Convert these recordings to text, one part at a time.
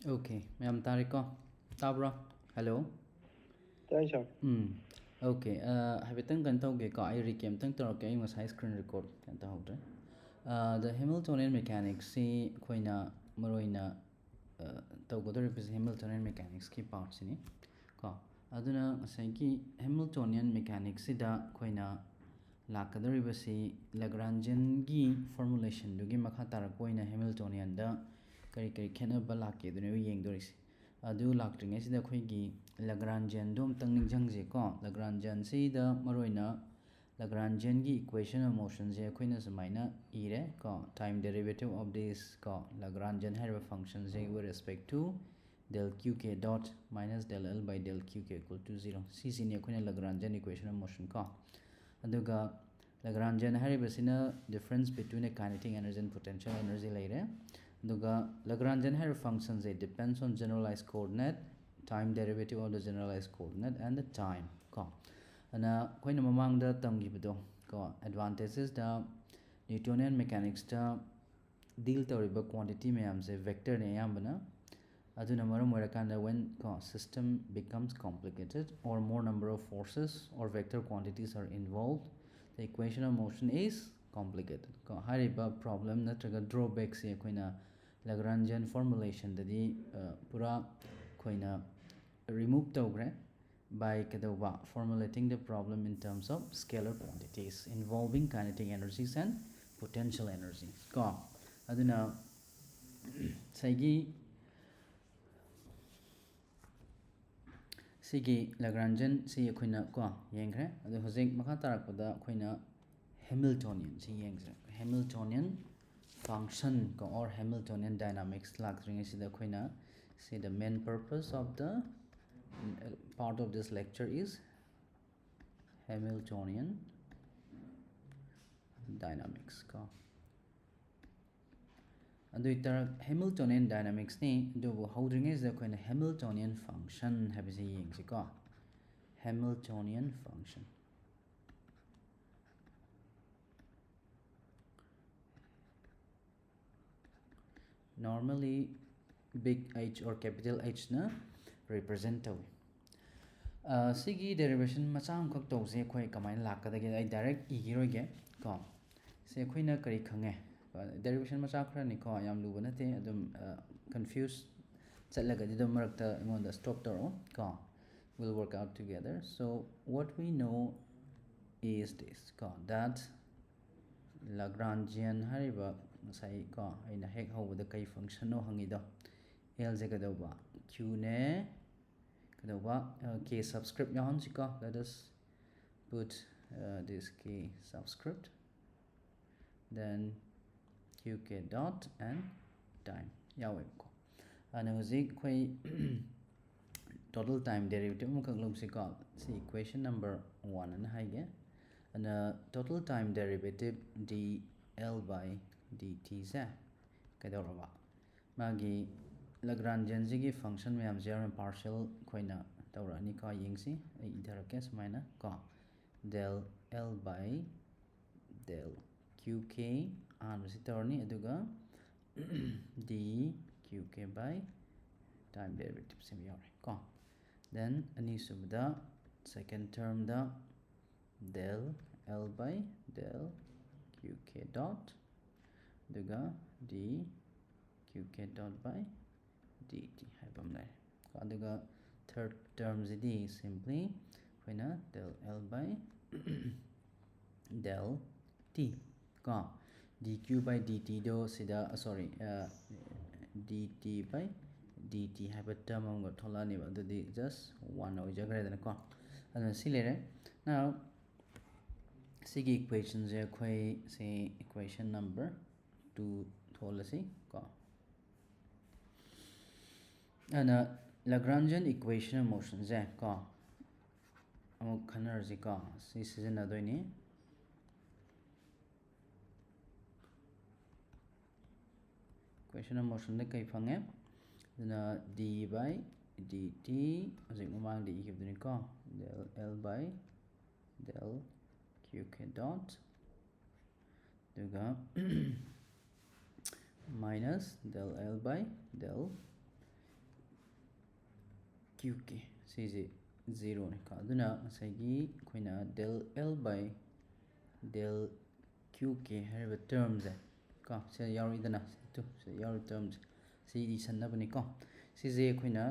Okay, ma'am Tariko. Tabra. Hello. Thanks, sir. Okay. Habitan kan tau ge ka ai recap tang tor ke ngas high screen record kan ta hawtre. The Hamiltonian Mechanics si khoina maroina tau go the Hamiltonian Mechanics ki part sini. Ko aduna ngasai ki Hamiltonian Mechanics sida khoina lakadoribasi Lagrangian gi formulation dugi makha tarakpoina Hamiltonian da kari kari khenaba lakke dune yengdorisi adu laktringe sida khoigi Lagrangian dom tang ningjangje ko Lagrangian sida maroina Lagrangian gi equation of motion je khoina samaina ire ko time derivative of this ko Lagrangian hariba function je with respect to del qk dot minus del l by del qk equal to 0 si sini khoina Lagrangian equation of motion ko aduga Lagrangian haribasina difference between a kinetic energy and potential energy later aduga Lagrangian harib functions it depends on generalized coordinate time derivative of the generalized coordinate and the time ko ana koina mamang da tamgibdo ko advantages da Newtonian mechanics da deal tawriba quantity mayam se vector ne yambana aduna maram oirakanda when system becomes complicated or more number of forces or vector quantities are involved the equation of motion is complicated ko hariba problem natraga drawback se koina Lagrangian formulation dadi pura koina remove tawgre by kadoba formulating the problem in terms of scalar quantities involving kinetic energies and potential energies ko aduna saigi sigi Lagrangian si akoina ko yengre adu hojik makha tarakpada akoina Hamiltonian si yengre Hamiltonian function ko or Hamiltonian dynamics lagring sida akoina see the main purpose of the part of this lecture is Hamiltonian dynamics ko adu itar Hamiltonian dynamics ni do holding is the akoina Hamiltonian function habisi yengsi ko Hamiltonian function normally big H or capital H na represent tawi sigi derivation macham khak tawse khoi kamai lakadage ai direct igiroge ko se khoina kari khange derivation macha khara ni ko yam luba nate adum confuse chatlaga di dum marakta ngonda stop taro ko will work out together so what we know is this ko that Lagrangian hariba sai ko aina hek hobada kai function no hangido l je kadauba q ne kadauba k subscript yahan sika let us put this k subscript then qk dot and time yawe ko ana hozik khoi total time derivative mukak lom sika see equation number 1 and haige and total time derivative dl by dt za kadawraba magi Lagrangian ji function mayam zero partial khoina tawrani ka yengsi idharake smaina ka del l by del qk an si tawrni aduga d qk by time derivative sim yore ko then ani subda second term da del l by del qk dot aduga d qk dot by dt haibam lai aduga third term zidi simply khoina del l by del t ko dq by dt do sida sorry dt by dt haiba term amga tholani ba dudi just one ojagre dana ko adana silere now sigi equation je khoi say equation number 2 tholasi ko ana Lagrangian equation of motion je ko amuk khanar ji ko si sijina doini equation of motion de kai phange na d by dt ajik mamang di ikibduni ko del l by del qk dot duga minus del l by del qk sisi 0 ne ka aduna ngasai khoina del l by del qk hariba terms ka se yauri dana tu se yauri terms si di sanabani ka sisi khoina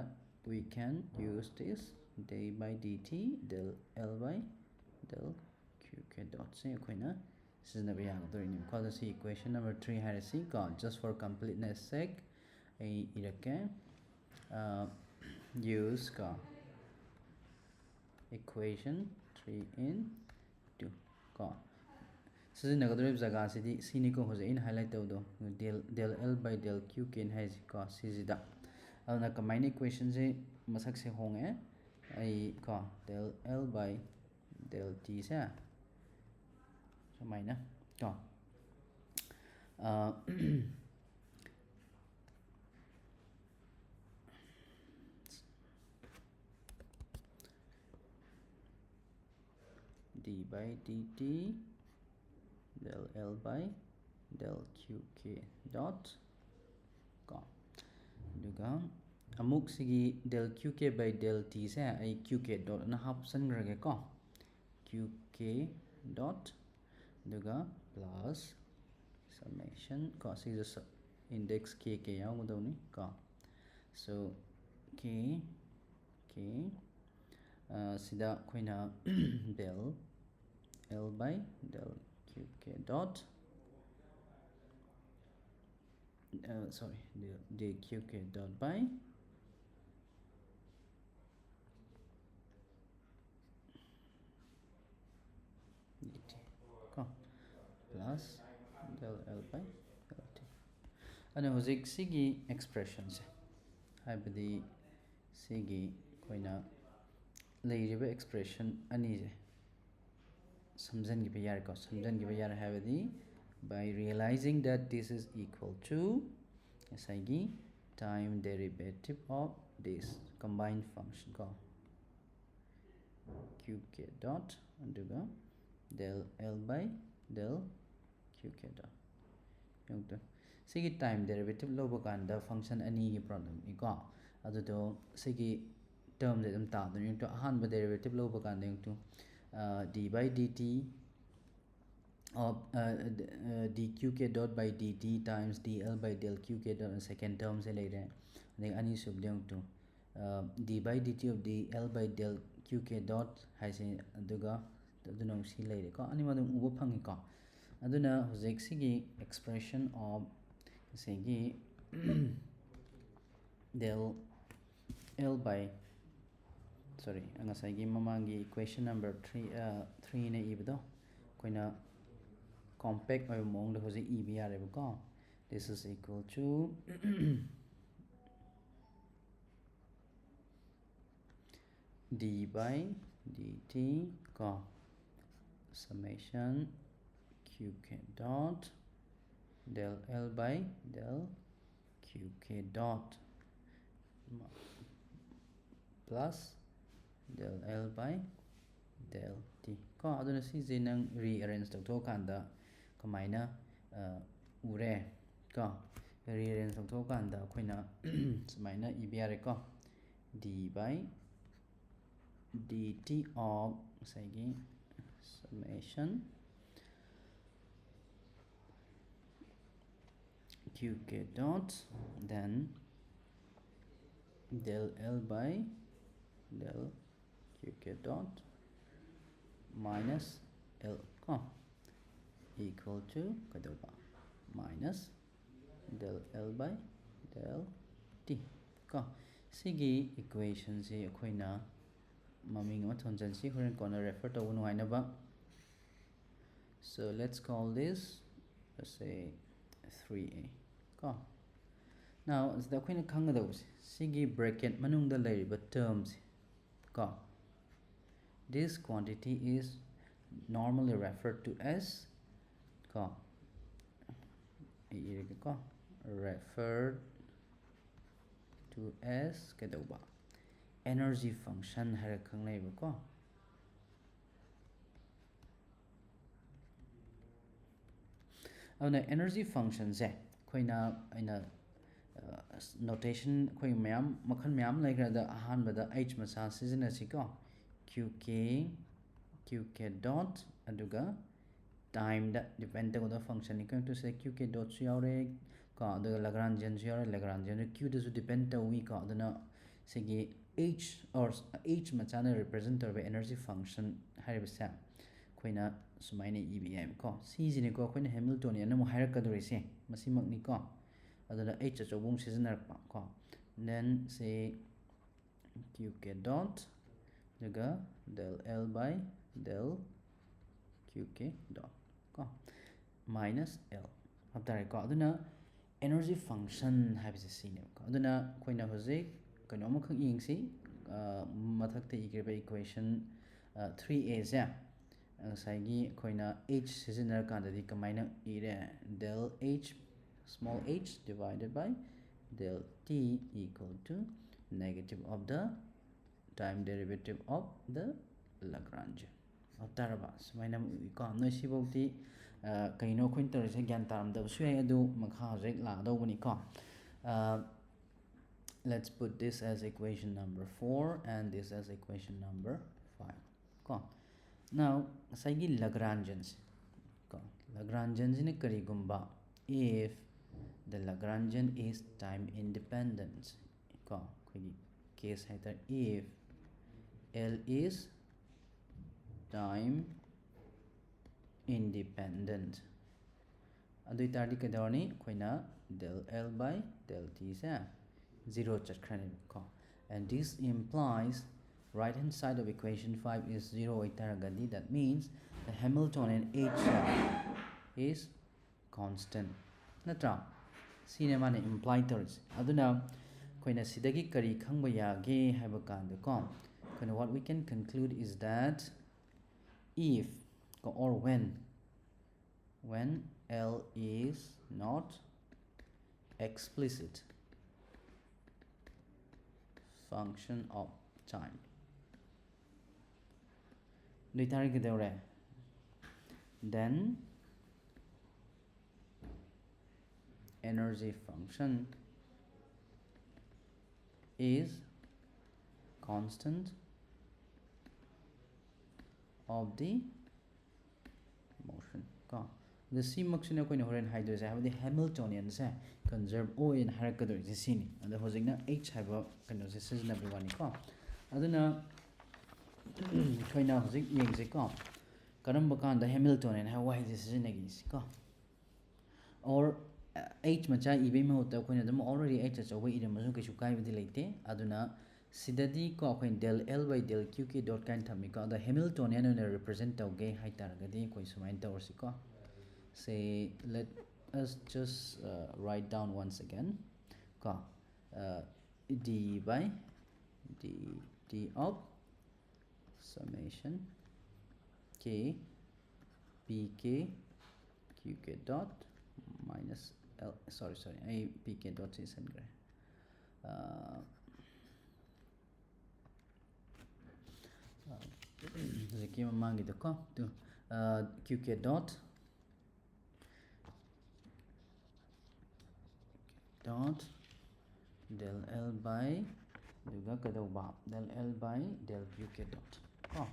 we can use this d by dt del l by del qk dot se khoina siznaba yagadori ni ka si equation number 3 harasi ka just for completeness sake ai irake use ka equation 3 in 2 ka siznagadori jaga sidi sini ko hoje in highlight tawdo del l by del q ken hai ka sijida aduna combine equation je masak se honge ai ka del l by del t se samaina ka d by dt del l by del qk dot ka duga amuk sigi del qk by del t se ai qk dot na option rage ko qk dot duga plus summation ko si index k yaudawni ka so k sida khoina del l by del qk dot sorry del qk dot by dt ko plus del l by del t ana hojik sigi expression se haibadi sigi khoina leiriba expression ani je samjangiba yar ko samjangiba yar haibadi by realizing that this is equal to asagi time derivative of this combined function ko qk dot aduga del l by del qk dot yongto sigi time derivative loba kanda function ani gi product ni ko adudo sigi term de dum ta do yongto ahan ba derivative loba kanda yongto d by dt of dqk dot by dt times dl by del qk dot second term se leire ne ani sub yongto d by dt of dl by del qk dot haise aduga aduna si leire ko ani madum ubo phangi ko aduna hojik sigi expression of sigi del l by sorry angasai mamangi equation number 3 ne ibdo koina compact oy mong de hojik ibi yare ko this is equal to d by dt ko summation qk dot del l by del qk dot plus del l by del t ko aduna si je nang rearrange tawtho kanda kamaina ure ko rearrange tawtho kanda khoina samaina ibyare ko d by dt of sagi summation qk dot then del l by del qk dot minus l ko equal to kadoba minus del l by del t ko sigi equation se khoina maming ma thonjan si horen corner refer to nu haina ba so let's call this let's say 3a ko now is the khoina khangada sigi bracket manungda leiriba terms ko this quantity is normally referred to as ko referred to as kadoba energy function hara khanglai ba ko ana energy function se khoina aina notation khoi mayam makhan mayam laikra da ahan bada h macha seasonasi ko qk dot aduga time da depend the function ni going to say qk dot su yaure ko aduga lagrangian su yaure lagrangian q da su depend ta wi ko aduna sigi h or h macha na represent the energy function haribsa khoina sumaina ebm ko c jini ko khoina hamiltonian na mo hairakadori se masimak ni ko aduna h achobung seasonarpa ko then say qk dot daga del l by del qk dot ko minus l habtare ko aduna energy function habise sine ko aduna khoina hojik kaino ma khak yingsi mathakte igreba equation 3a ja saigi khoina h seasonar kandadi kamaina ire del h small h divided by del t equal to negative of the time derivative of the Lagrange taraba sumaina ko noi sibauti kaino khoin torise gyan taram da su adu makha hojik la dawni ko let's put this as equation number 4 and this as equation number 5 ko now saigi Lagrangians ko Lagrangians in karigumba if the Lagrangian is time independent ko case haita if L is time independent adu tardi kadawni khoina del L by del T sa 0 chakhrani ko and this implies right hand side of equation 5 is 0 itaragadi that means the Hamiltonian H is constant natra cinema ne imply toris aduna khoina sidagi kari khangba yage haiba kanda ko khoina what we can conclude is that if or when L is not explicit function of time then energy function is constant of the motion ko the c maksina koina horen haido ja habdi Hamiltonian sa conserve o in harakador je sini and hojikna h haba kano se sejna biwani ko aduna koina hojik yengje ko karamba kan the Hamiltonian ha why this is nagi ko or h macha ibe ma hota koina dum already h achawa ire masu kisu kai bidi leite aduna sidadi ko koin del l by del qk dot kind thami ko the Hamiltonian ne represent tawge hai targadi koi sumain tawrsi ko say let us just write down once again ko d by dt of summation k pk qk dot minus l sorry I pk dot is angre zeki mangi de ko to qk dot del l by duga kadauba del l by del qk dot ko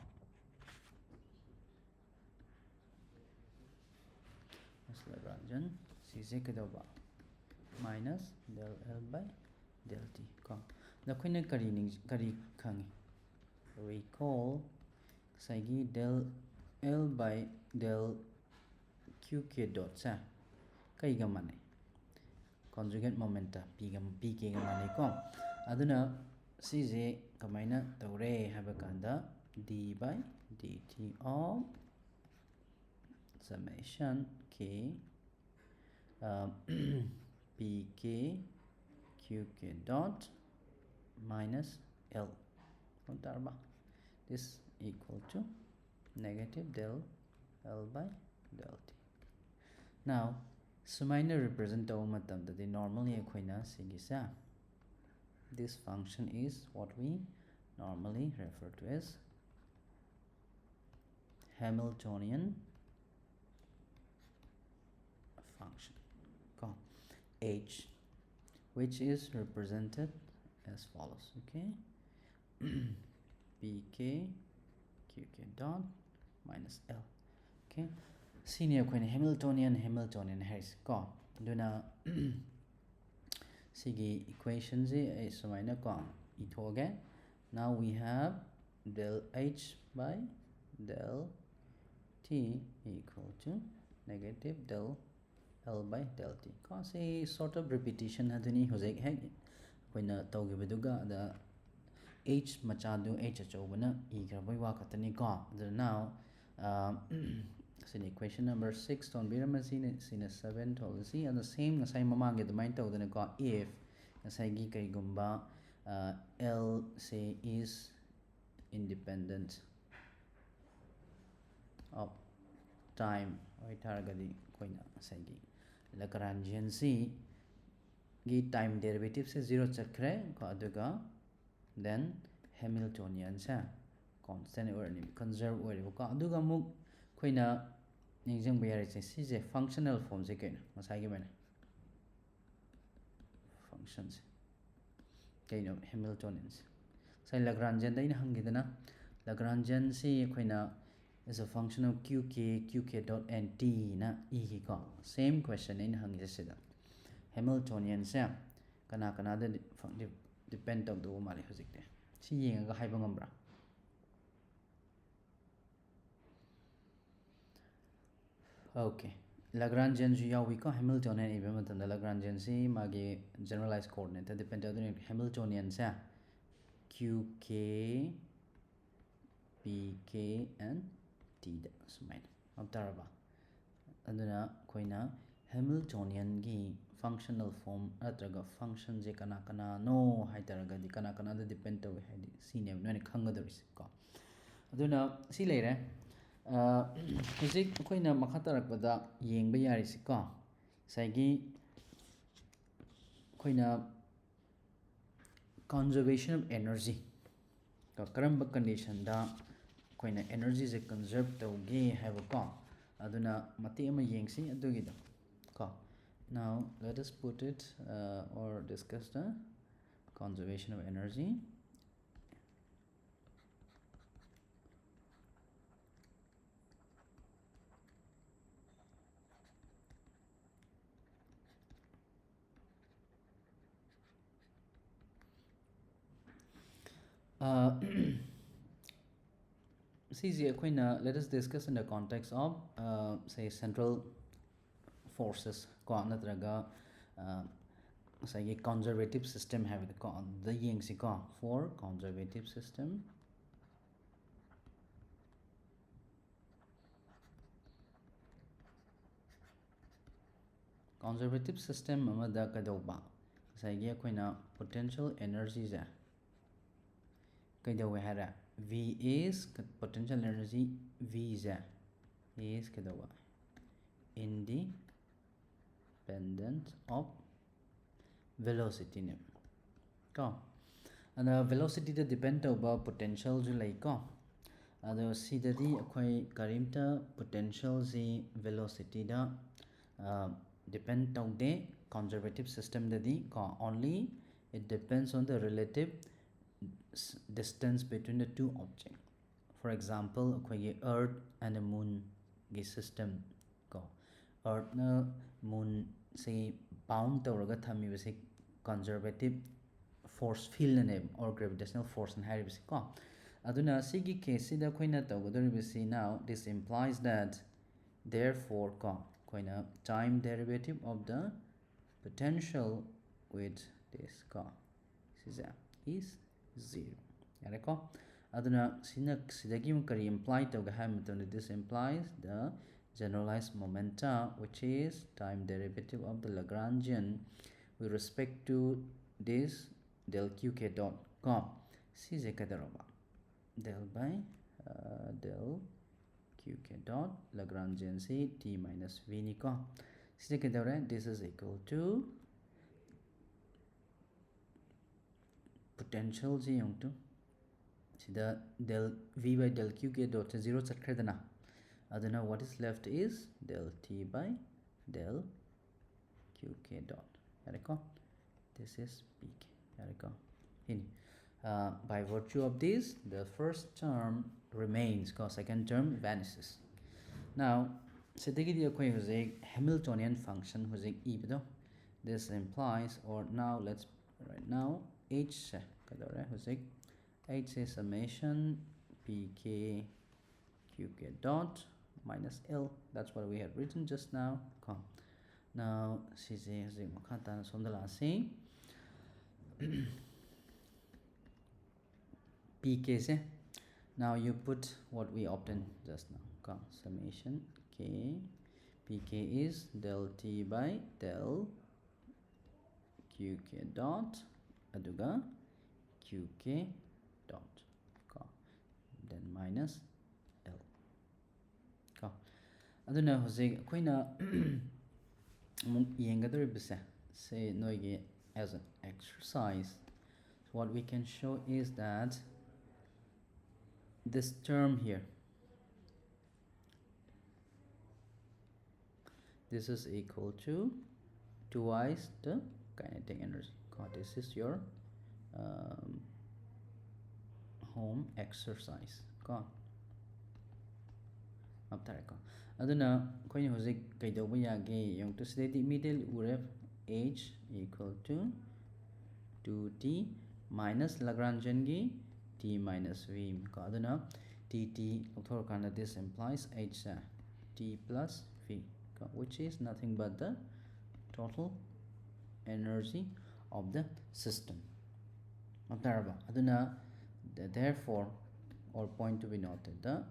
as Lagrangian cz kadauba minus del l by del t ko da khoina kari khangi recall saigi del l by del qk dot sa kai ga mane conjugate momenta pk ga mane ko aduna cj kamaina tawre haba kanda d by dt of summation k pk qk dot minus l darba this equal to negative del l by del t now sumaina represent taw matam da normally ekhoina sigisa this function is what we normally refer to as Hamiltonian function ko h which is represented as follows. Okay, pk qk dot minus l. Okay, senior queen Hamiltonian Harris ko duna sigi equation is sumaina ko itoge. Now we have del h by del t equal to negative del L by del t. Cause a sort of repetition haduni hojek hai when taugibaduga the h machadu h achobana e grabai wakatani ko. Now so equation number 6 on biramasi sina 7 tolsi and the same asai mamang the mind tau ko if asai gi kai gumba L say is independent of time oi targadi koina asai gi Lagrangian C gi time derivative se 0 chakre ko aduga then Hamiltonian sa constant or conserve or ko aduga muk koina ningjang bayar se si je functional form se kaina masai gi bana functions kaina Hamiltonians sai Lagrangian dai na hangidana Lagrangian C koina is a function of qk dot nt na e ko same question in hang sida Hamiltonian sa kana da depend of the mali hojik de si yenga ga haiba ngambra okay Lagrangian ju yawi ko Hamiltonian even matan Lagrangian si magi generalized coordinate depend of the Hamiltonian sa qk pk and t da sumain abtaraba aduna koina Hamiltonian gi functional form atraga function je kana no haitaraga di kana da depend to hai di sine no ne khangadoris ko aduna si leire hojik koina makhatarakpada yengba yari si ko saigi koina conservation of energy ka karamba condition da koina energy je conserve tawgi haiba ko aduna mati ama yengsi adugi da ko. Now let us put it or discuss the conservation of energy. Let us discuss in the context of say central forces ko natraga say conservative system have the yengsi ko for conservative system amada kadoba say koina potential energy ja kaidawe hara V is potential energy V is kaidawa independent of velocity ne ko and velocity da depend about potential ju lai ko ado sidadi akhoi karimta potential ji velocity da depend taude conservative system dadi ko only it depends on the relative distance between the two objects. For example, akhoi earth and the moon gi system ko earth na moon say bound tawraga thami basi conservative force field name or gravitational force and hari basi ko aduna sigi case sida koina tawgadori basi now this implies that therefore ko koina time derivative of the potential with this ko is 0 yare ko aduna sidagi kari imply tawga Hamilton this implies the generalized momenta which is time derivative of the Lagrangian with respect to this del qk dot com si je kadaroba del by del qk dot Lagrangian si t minus v ni ko si je kadare this is equal to potential ji yung to sida del v by del qk dot 0 chakredana aduna what is left is del t by del qk dot yareko This is pk. There we go. By virtue of this, the first term remains, because second term vanishes. Now, Hamiltonian function this implies, or now let's right now h is summation pk qk dot minus l. That's what we had written just now. Now pk se. Now you put what we obtained just now. Summation k pk is del t by del qk dot aduga qk dot then minus l. Aduna hojik akoina say noige as an exercise. What we can show is that this term here, this is equal to twice the kinetic energy. This is your home exercise. Aduna koina hojik kaidoba yage yung to steady middle uref h equal to 2t minus Lagrangian gi t minus v. Aduna dt this implies h t plus v, which is nothing but the total energy of the system. Aduna therefore, or point to be noted, the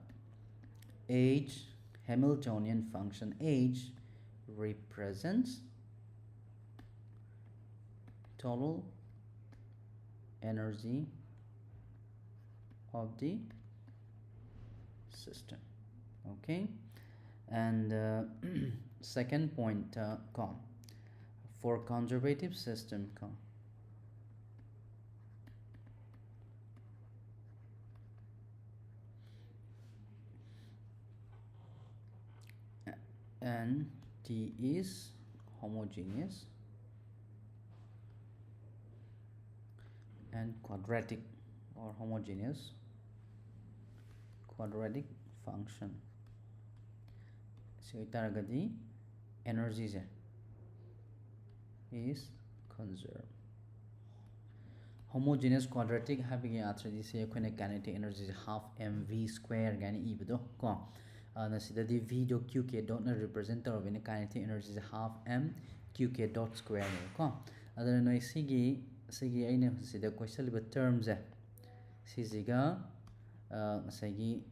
h Hamiltonian function h represents total energy of the system. Okay, and second point, for conservative system, and T is homogeneous and quadratic, or homogeneous quadratic function. So itaragadi energy is conserved. Homogeneous quadratic having kinetic energy half mv square gani ibdo the v dot qk dot represent kinetic energy half m qk dot square other no sigi aina sida question terms siziga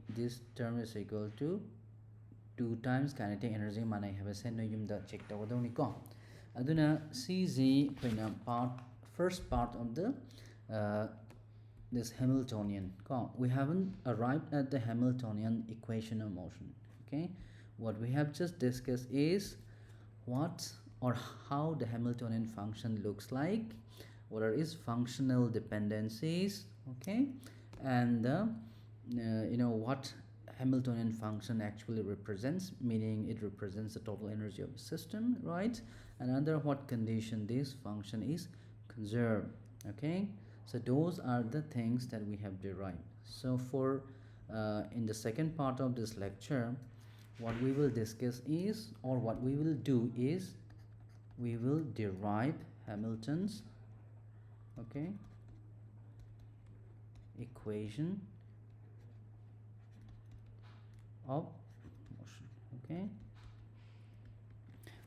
this term is equal to 2 times kinetic energy manai have a send no yumda check tawadoni aduna cz first part of the this Hamiltonian. We haven't arrived at the Hamiltonian equation of motion. Okay, what we have just discussed is what or how the Hamiltonian function looks like, what are its functional dependencies, okay, and what Hamiltonian function actually represents, meaning it represents the total energy of the system, right? And under what condition this function is conserved. Okay, so those are the things that we have derived. So for in the second part of this lecture, what we will discuss is, or what we will do is, we will derive Hamilton's equation of motion. Okay,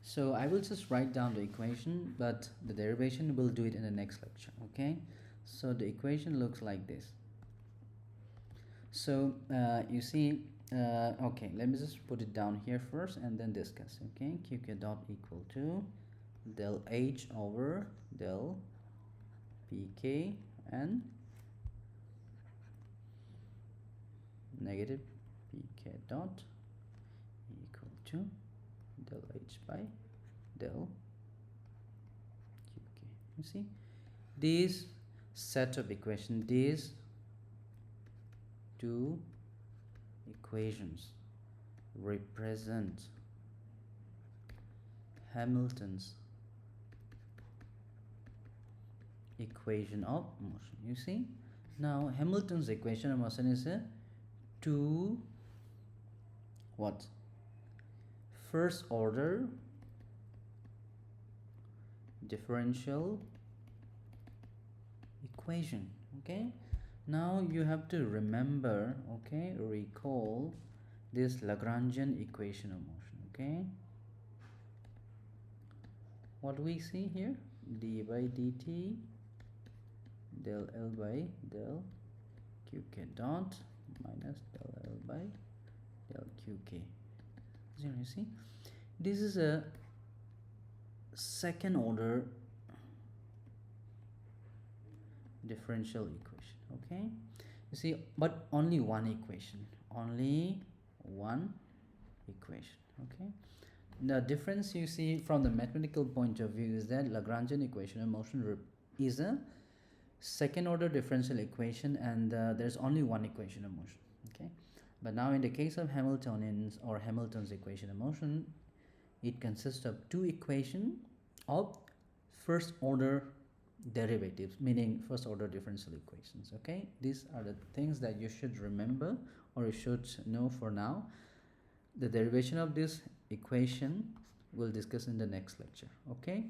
so I will just write down the equation, but the derivation we'll do it in the next lecture. Okay, so the equation looks like this. So you see, okay, let me just put it down here first and then discuss. Okay, qk dot equal to del h over del pk and negative pk dot equal to del h by del qk. You see, this set of equation, these two equations represent Hamilton's equation of motion. You see, now Hamilton's equation of motion is a 2 what first order differential equation. Okay, now you have to remember, okay, recall this Lagrangian equation of motion. Okay, what we see here, d by dt del L by del qk dot minus del L by del qk. So you see, this is a second order differential equation. Okay, you see, but only one equation, okay. The difference you see from the mathematical point of view is that Lagrangian equation of motion is a second order differential equation, and there's only one equation of motion. Okay, but now in the case of Hamiltonian's or Hamilton's equation of motion, it consists of two equations of first order derivatives, meaning first order differential equations. Okay, these are the things that you should remember or you should know for now. The derivation of this equation we'll discuss in the next lecture. Okay,